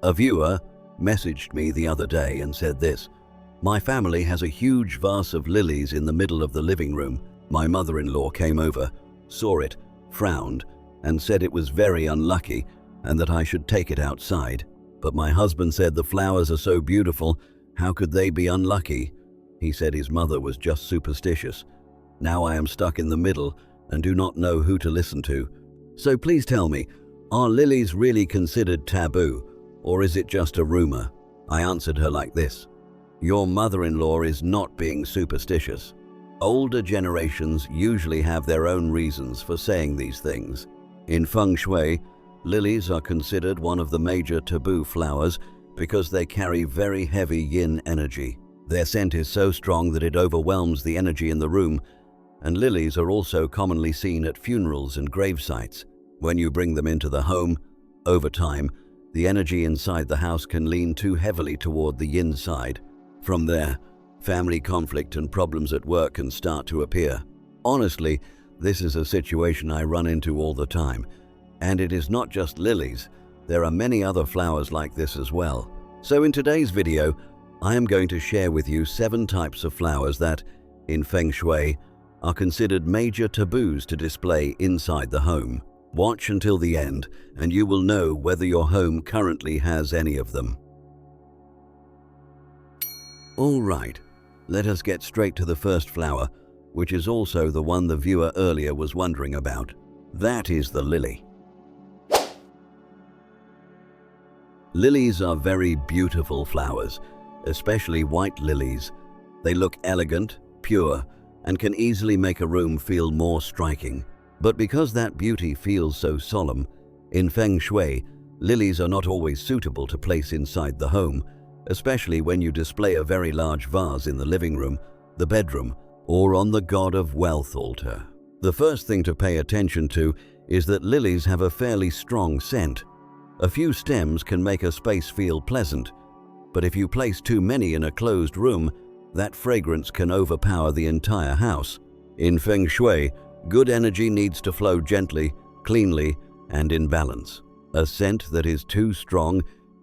A viewer messaged me the other day and said this: "My family has a huge vase of lilies in the middle of the living room. My mother-in-law came over, saw it, frowned, and said it was very unlucky and that I should take it outside. But my husband said the flowers are so beautiful, how could they be unlucky? He said his mother was just superstitious. Now I am stuck in the middle and do not know who to listen to. So please tell me, are lilies really considered taboo, or is it just a rumor?" I answered her like this: "Your mother-in-law is not being superstitious. Older generations usually have their own reasons for saying these things. In Feng Shui, lilies are considered one of the major taboo flowers because they carry very heavy yin energy. Their scent is so strong that it overwhelms the energy in the room, and lilies are also commonly seen at funerals and grave sites. When you bring them into the home, over time, the energy inside the house can lean too heavily toward the yin side. From there, family conflict and problems at work can start to appear. Honestly, this is a situation I run into all the time. And it is not just lilies, there are many other flowers like this as well. So in today's video, I am going to share with you 7 types of flowers that, in Feng Shui, are considered major taboos to display inside the home. Watch until the end, and you will know whether your home currently has any of them. All right, let us get straight to the first flower, which is also the one the viewer earlier was wondering about. That is the lily. Lilies are very beautiful flowers, especially white lilies. They look elegant, pure, and can easily make a room feel more striking. But because that beauty feels so solemn, in Feng Shui, lilies are not always suitable to place inside the home, especially when you display a very large vase in the living room, the bedroom, or on the God of Wealth altar. The first thing to pay attention to is that lilies have a fairly strong scent. A few stems can make a space feel pleasant, but if you place too many in a closed room, that fragrance can overpower the entire house. In Feng Shui, good energy needs to flow gently, cleanly, and in balance. A scent that is too strong,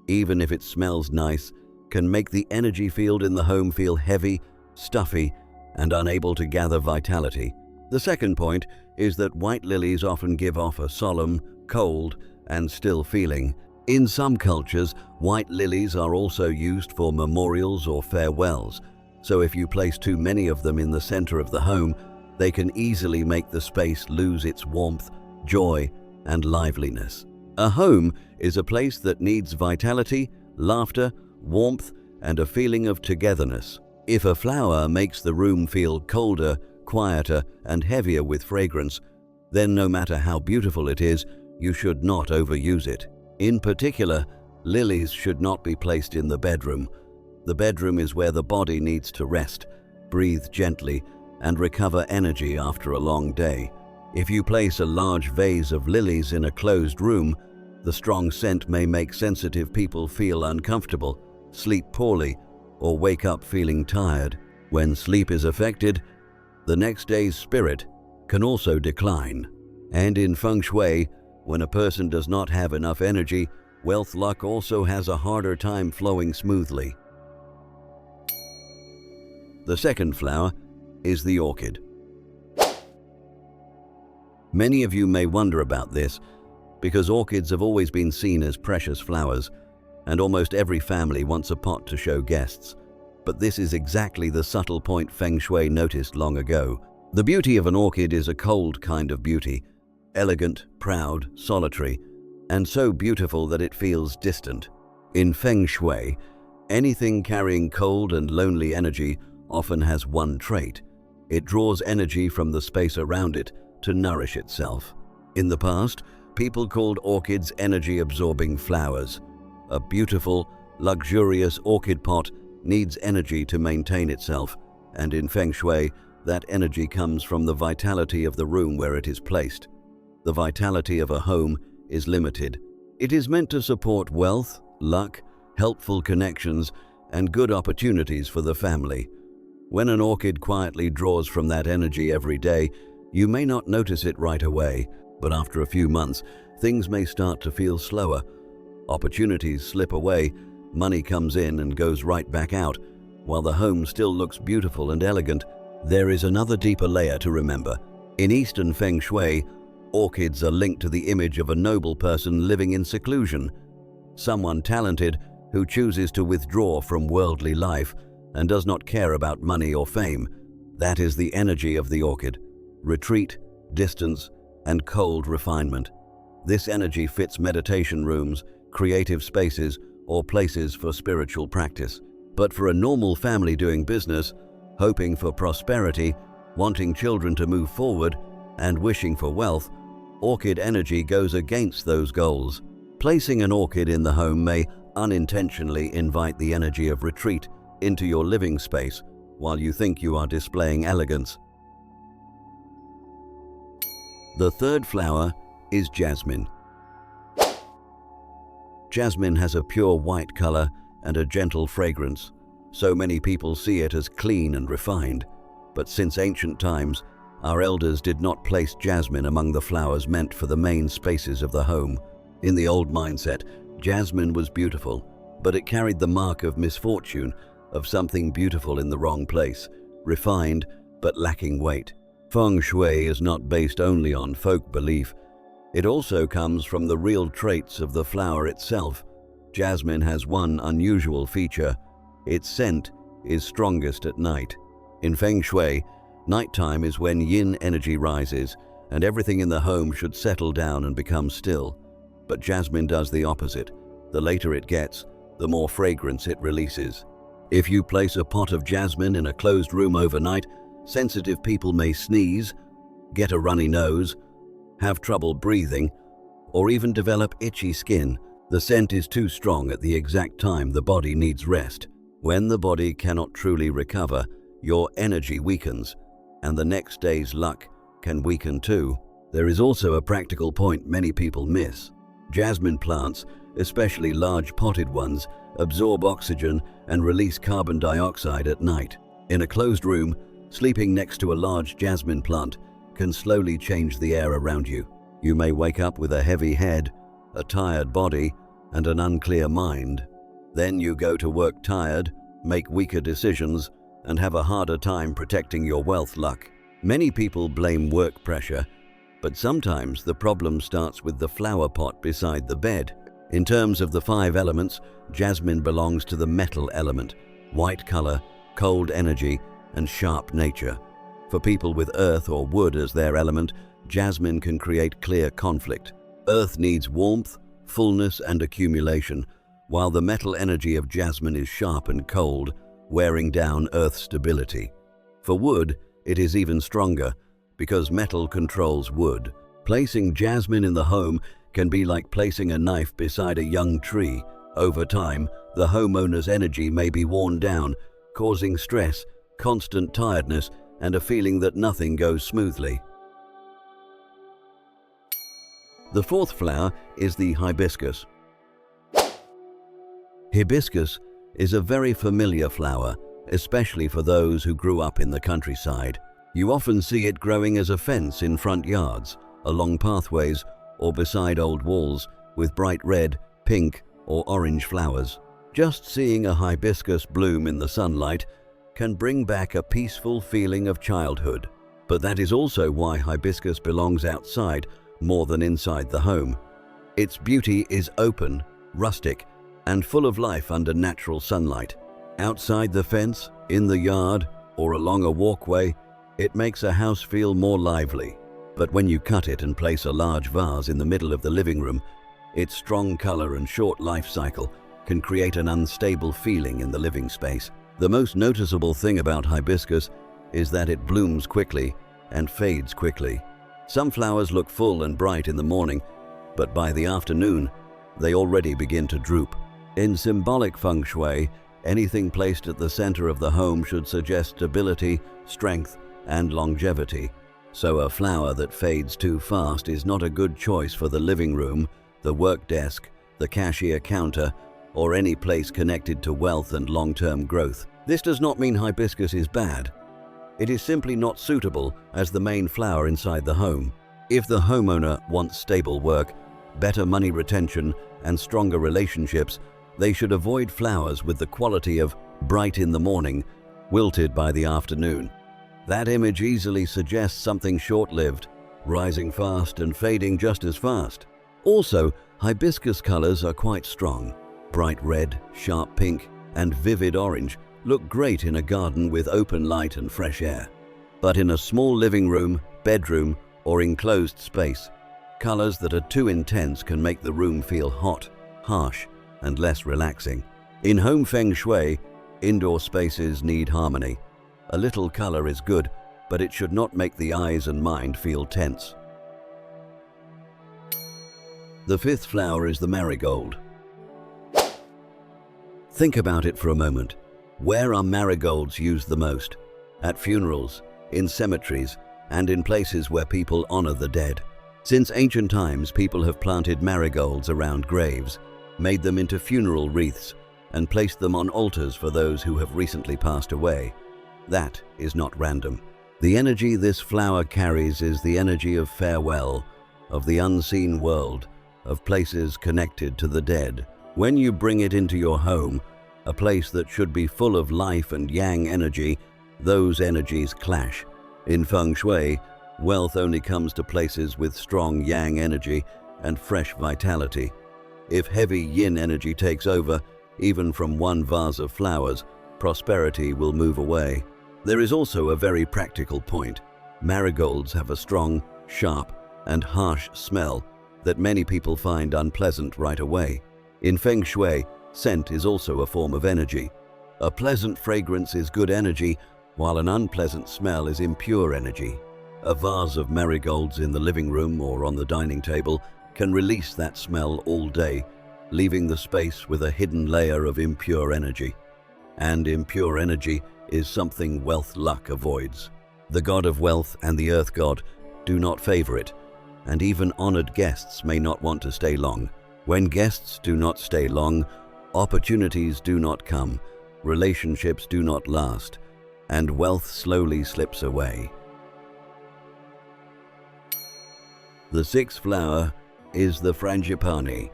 even if it smells nice, can make the energy field in the home feel heavy, stuffy, and unable to gather vitality. The second point is that white lilies often give off a solemn, cold, and still feeling. In some cultures, white lilies are also used for memorials or farewells, so if you place too many of them in the center of the home, they can easily make the space lose its warmth, joy, and liveliness. A home is a place that needs vitality, laughter, warmth, and a feeling of togetherness. If a flower makes the room feel colder, quieter, and heavier with fragrance, then no matter how beautiful it is, you should not overuse it. In particular, lilies should not be placed in the bedroom. The bedroom is where the body needs to rest, breathe gently, and recover energy after a long day. If you place a large vase of lilies in a closed room, the strong scent may make sensitive people feel uncomfortable, sleep poorly, or wake up feeling tired. When sleep is affected, the next day's spirit can also decline. And in Feng Shui, when a person does not have enough energy, wealth luck also has a harder time flowing smoothly. The second flower is the orchid. Many of you may wonder about this, because orchids have always been seen as precious flowers, and almost every family wants a pot to show guests. But this is exactly the subtle point Feng Shui noticed long ago. The beauty of an orchid is a cold kind of beauty, elegant, proud, solitary, and so beautiful that it feels distant. In Feng Shui, anything carrying cold and lonely energy often has one trait: it draws energy from the space around it to nourish itself. In the past, people called orchids energy-absorbing flowers. A beautiful, luxurious orchid pot needs energy to maintain itself, and in Feng Shui, that energy comes from the vitality of the room where it is placed. The vitality of a home is limited. It is meant to support wealth, luck, helpful connections, and good opportunities for the family. When an orchid quietly draws from that energy every day, you may not notice it right away, but after a few months, things may start to feel slower, Opportunities slip away, money comes in and goes right back out, while the home still looks beautiful and elegant. There is another deeper layer to remember. In Eastern Feng Shui, orchids are linked to the image of a noble person living in seclusion, someone talented who chooses to withdraw from worldly life and does not care about money or fame. That is the energy of the orchid: retreat, distance, and cold refinement. This energy fits meditation rooms, creative spaces, or places for spiritual practice. But for a normal family doing business, hoping for prosperity, wanting children to move forward, and wishing for wealth, orchid energy goes against those goals. Placing an orchid in the home may unintentionally invite the energy of retreat into your living space while you think you are displaying elegance. The third flower is jasmine. Jasmine has a pure white color and a gentle fragrance. So many people see it as clean and refined. But since ancient times, our elders did not place jasmine among the flowers meant for the main spaces of the home. In the old mindset, jasmine was beautiful, but it carried the mark of misfortune, of something beautiful in the wrong place, refined but lacking weight. Feng Shui is not based only on folk belief. It also comes from the real traits of the flower itself. Jasmine has one unusual feature: its scent is strongest at night. In Feng Shui, nighttime is when yin energy rises, and everything in the home should settle down and become still. But jasmine does the opposite. The later it gets, the more fragrance it releases. If you place a pot of jasmine in a closed room overnight, sensitive people may sneeze, get a runny nose, have trouble breathing, or even develop itchy skin. The scent is too strong at the exact time the body needs rest. When the body cannot truly recover, your energy weakens, and the next day's luck can weaken too. There is also a practical point many people miss. Jasmine plants, especially large potted ones, absorb oxygen and release carbon dioxide at night. In a closed room, sleeping next to a large jasmine plant can slowly change the air around you. You may wake up with a heavy head, a tired body, and an unclear mind. Then you go to work tired, make weaker decisions, and have a harder time protecting your wealth luck. Many people blame work pressure, but sometimes the problem starts with the flower pot beside the bed. In terms of the 5 elements, jasmine belongs to the metal element: white color, cold energy, and sharp nature. For people with earth or wood as their element, jasmine can create clear conflict. Earth needs warmth, fullness, and accumulation, while the metal energy of jasmine is sharp and cold, wearing down earth's stability. For wood, it is even stronger, because metal controls wood. Placing jasmine in the home can be like placing a knife beside a young tree. Over time, the homeowner's energy may be worn down, causing stress, constant tiredness, and a feeling that nothing goes smoothly. The fourth flower is the hibiscus. Hibiscus is a very familiar flower, especially for those who grew up in the countryside. You often see it growing as a fence in front yards, along pathways, or beside old walls with bright red, pink, or orange flowers. Just seeing a hibiscus bloom in the sunlight can bring back a peaceful feeling of childhood. But that is also why hibiscus belongs outside more than inside the home. Its beauty is open, rustic, and full of life under natural sunlight. Outside the fence, in the yard, or along a walkway, it makes a house feel more lively. But when you cut it and place a large vase in the middle of the living room, its strong color and short life cycle can create an unstable feeling in the living space. The most noticeable thing about hibiscus is that it blooms quickly and fades quickly. Some flowers look full and bright in the morning, but by the afternoon, they already begin to droop. In symbolic feng shui, anything placed at the center of the home should suggest stability, strength, and longevity. So a flower that fades too fast is not a good choice for the living room, the work desk, the cashier counter, or any place connected to wealth and long-term growth. This does not mean hibiscus is bad. It is simply not suitable as the main flower inside the home. If the homeowner wants stable work, better money retention, and stronger relationships, they should avoid flowers with the quality of bright in the morning, wilted by the afternoon. That image easily suggests something short-lived, rising fast and fading just as fast. Also, hibiscus colors are quite strong. Bright red, sharp pink, and vivid orange look great in a garden with open light and fresh air. But in a small living room, bedroom, or enclosed space, colors that are too intense can make the room feel hot, harsh, and less relaxing. In home Feng Shui, indoor spaces need harmony. A little color is good, but it should not make the eyes and mind feel tense. The fifth flower is the marigold. Think about it for a moment. Where are marigolds used the most? At funerals, in cemeteries, and in places where people honor the dead. Since ancient times, people have planted marigolds around graves, made them into funeral wreaths, and placed them on altars for those who have recently passed away. That is not random. The energy this flower carries is the energy of farewell, of the unseen world, of places connected to the dead. When you bring it into your home, a place that should be full of life and yang energy, those energies clash. In Feng Shui, wealth only comes to places with strong yang energy and fresh vitality. If heavy yin energy takes over, even from one vase of flowers, prosperity will move away. There is also a very practical point. Marigolds have a strong, sharp, and harsh smell that many people find unpleasant right away. In Feng Shui, scent is also a form of energy. A pleasant fragrance is good energy, while an unpleasant smell is impure energy. A vase of marigolds in the living room or on the dining table can release that smell all day, leaving the space with a hidden layer of impure energy. And impure energy is something wealth luck avoids. The god of wealth and the earth god do not favor it, and even honored guests may not want to stay long. When guests do not stay long, opportunities do not come, relationships do not last, and wealth slowly slips away. The sixth flower is the frangipani.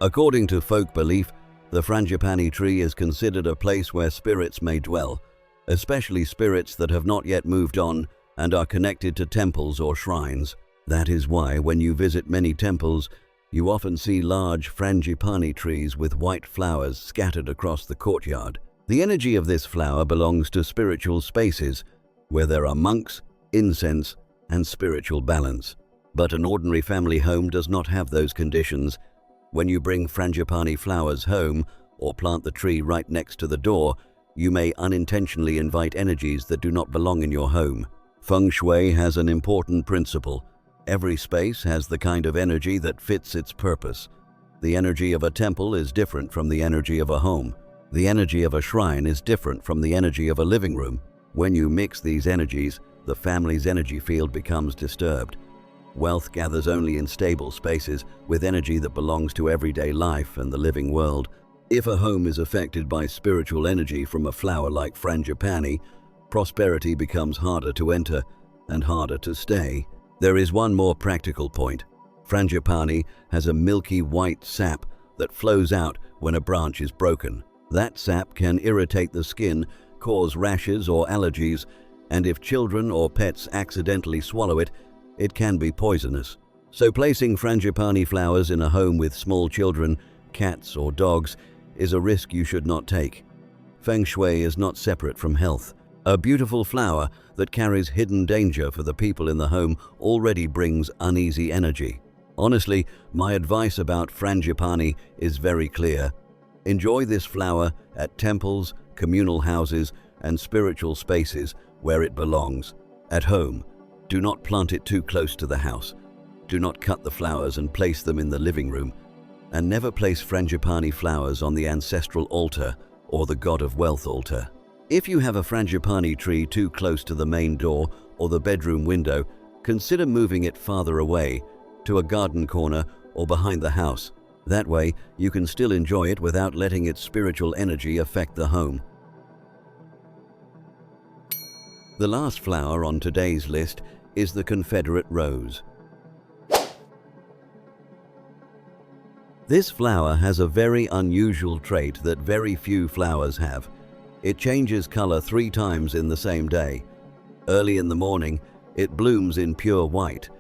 According to folk belief, the frangipani tree is considered a place where spirits may dwell, especially spirits that have not yet moved on and are connected to temples or shrines. That is why when you visit many temples, you often see large frangipani trees with white flowers scattered across the courtyard. The energy of this flower belongs to spiritual spaces where there are monks, incense, and spiritual balance. But an ordinary family home does not have those conditions. When you bring frangipani flowers home or plant the tree right next to the door, you may unintentionally invite energies that do not belong in your home. Feng Shui has an important principle. Every space has the kind of energy that fits its purpose. The energy of a temple is different from the energy of a home. The energy of a shrine is different from the energy of a living room. When you mix these energies, the family's energy field becomes disturbed. Wealth gathers only in stable spaces with energy that belongs to everyday life and the living world. If a home is affected by spiritual energy from a flower like frangipani, prosperity becomes harder to enter and harder to stay. There is one more practical point. Frangipani has a milky white sap that flows out when a branch is broken. That sap can irritate the skin, cause rashes or allergies, and if children or pets accidentally swallow it, it can be poisonous. So placing frangipani flowers in a home with small children, cats or dogs is a risk you should not take. Feng Shui is not separate from health. A beautiful flower that carries hidden danger for the people in the home already brings uneasy energy. Honestly, my advice about frangipani is very clear. Enjoy this flower at temples, communal houses, and spiritual spaces where it belongs. At home, do not plant it too close to the house. Do not cut the flowers and place them in the living room. And never place frangipani flowers on the ancestral altar or the god of wealth altar. If you have a frangipani tree too close to the main door or the bedroom window, consider moving it farther away to a garden corner or behind the house. That way, you can still enjoy it without letting its spiritual energy affect the home. The last flower on today's list is the Confederate rose. This flower has a very unusual trait that very few flowers have. It changes color 3 times in the same day. Early in the morning, it blooms in pure white.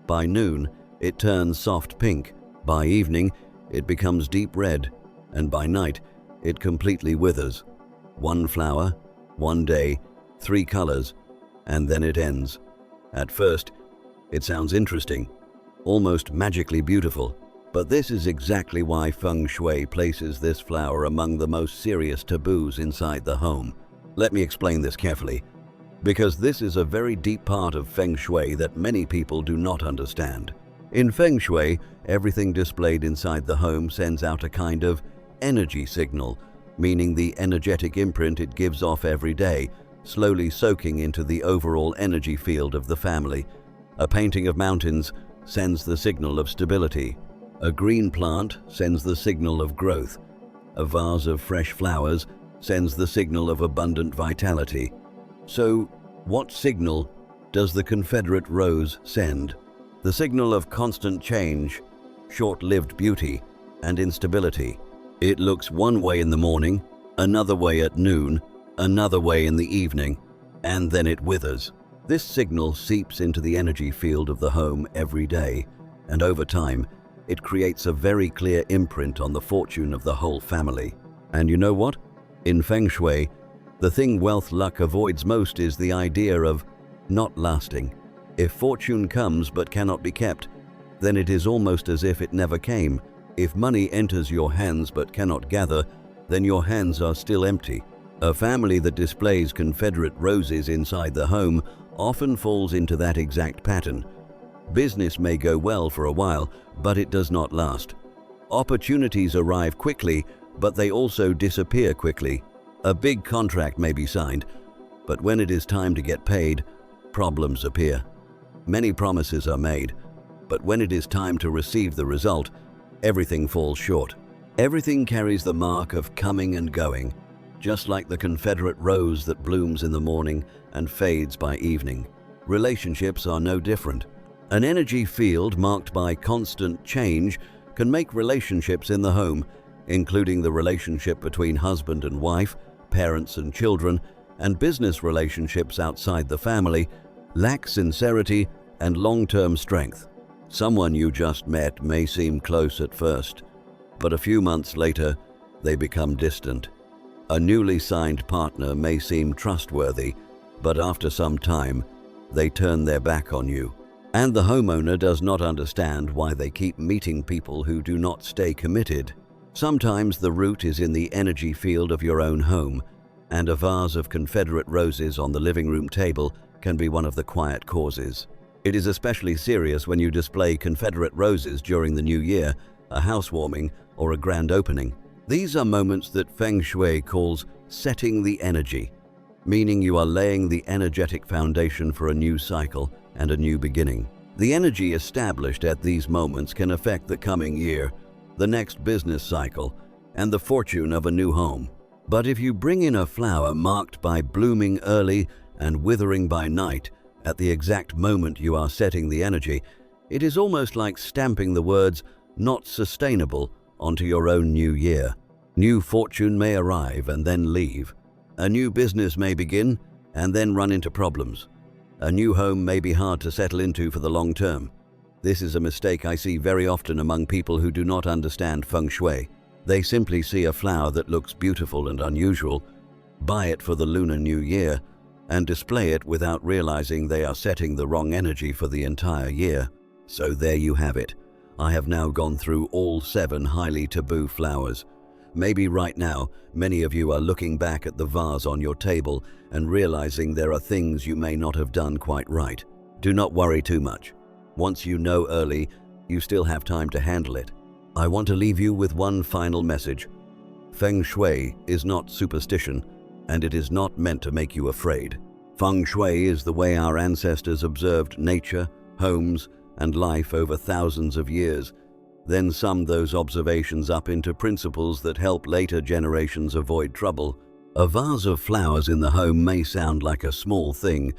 By noon, it turns soft pink. By evening, it becomes deep red. And by night, it completely withers. 1 flower, 1 day, 3 colors, and then it ends. At first, it sounds interesting, almost magically beautiful. But this is exactly why Feng Shui places this flower among the most serious taboos inside the home. Let me explain this carefully, because this is a very deep part of Feng Shui that many people do not understand. In Feng Shui, everything displayed inside the home sends out a kind of energy signal, meaning the energetic imprint it gives off every day, slowly soaking into the overall energy field of the family. A painting of mountains sends the signal of stability. A green plant sends the signal of growth. A vase of fresh flowers sends the signal of abundant vitality. So, what signal does the Confederate rose send? The signal of constant change, short-lived beauty, and instability. It looks one way in the morning, another way at noon, another way in the evening, and then it withers. This signal seeps into the energy field of the home every day, and over time, it creates a very clear imprint on the fortune of the whole family. And you know what? In Feng Shui, the thing wealth luck avoids most is the idea of not lasting. If fortune comes but cannot be kept, then it is almost as if it never came. If money enters your hands but cannot gather, then your hands are still empty. A family that displays Confederate roses inside the home often falls into that exact pattern. Business may go well for a while, but it does not last. Opportunities arrive quickly, but they also disappear quickly. A big contract may be signed, but when it is time to get paid, problems appear. Many promises are made, but when it is time to receive the result, everything falls short. Everything carries the mark of coming and going, just like the Confederate rose that blooms in the morning and fades by evening. Relationships are no different. An energy field marked by constant change can make relationships in the home, including the relationship between husband and wife, parents and children, and business relationships outside the family, lack sincerity and long-term strength. Someone you just met may seem close at first, but a few months later, they become distant. A newly signed partner may seem trustworthy, but after some time, they turn their back on you. And the homeowner does not understand why they keep meeting people who do not stay committed. Sometimes the root is in the energy field of your own home, and a vase of Confederate roses on the living room table can be one of the quiet causes. It is especially serious when you display Confederate roses during the new year, a housewarming, or a grand opening. These are moments that Feng Shui calls setting the energy, meaning you are laying the energetic foundation for a new cycle and a new beginning. The energy established at these moments can affect the coming year, the next business cycle, and the fortune of a new home. But if you bring in a flower marked by blooming early and withering by night, at the exact moment you are setting the energy, it is almost like stamping the words "not sustainable" onto your own new year. New fortune may arrive and then leave. A new business may begin and then run into problems. A new home may be hard to settle into for the long term. This is a mistake I see very often among people who do not understand Feng Shui. They simply see a flower that looks beautiful and unusual, buy it for the Lunar New Year, and display it without realizing they are setting the wrong energy for the entire year. So there you have it. I have now gone through all 7 highly taboo flowers. Maybe right now, many of you are looking back at the vase on your table and realizing there are things you may not have done quite right. Do not worry too much. Once you know early, you still have time to handle it. I want to leave you with one final message. Feng Shui is not superstition, and it is not meant to make you afraid. Feng Shui is the way our ancestors observed nature, homes, and life over thousands of years, then summed those observations up into principles that help later generations avoid trouble. A vase of flowers in the home may sound like a small thing,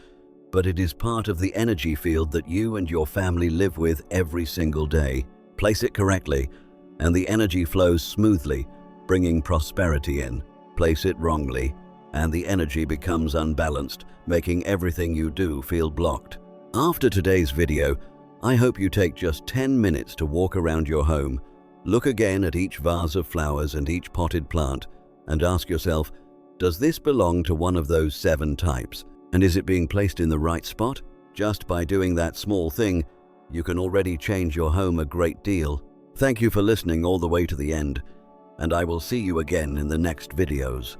but it is part of the energy field that you and your family live with every single day. Place it correctly, and the energy flows smoothly, bringing prosperity in. Place it wrongly, and the energy becomes unbalanced, making everything you do feel blocked. After today's video, I hope you take just 10 minutes to walk around your home, look again at each vase of flowers and each potted plant, and ask yourself, does this belong to one of those 7 types? And is it being placed in the right spot? Just by doing that small thing, you can already change your home a great deal. Thank you for listening all the way to the end, and I will see you again in the next videos.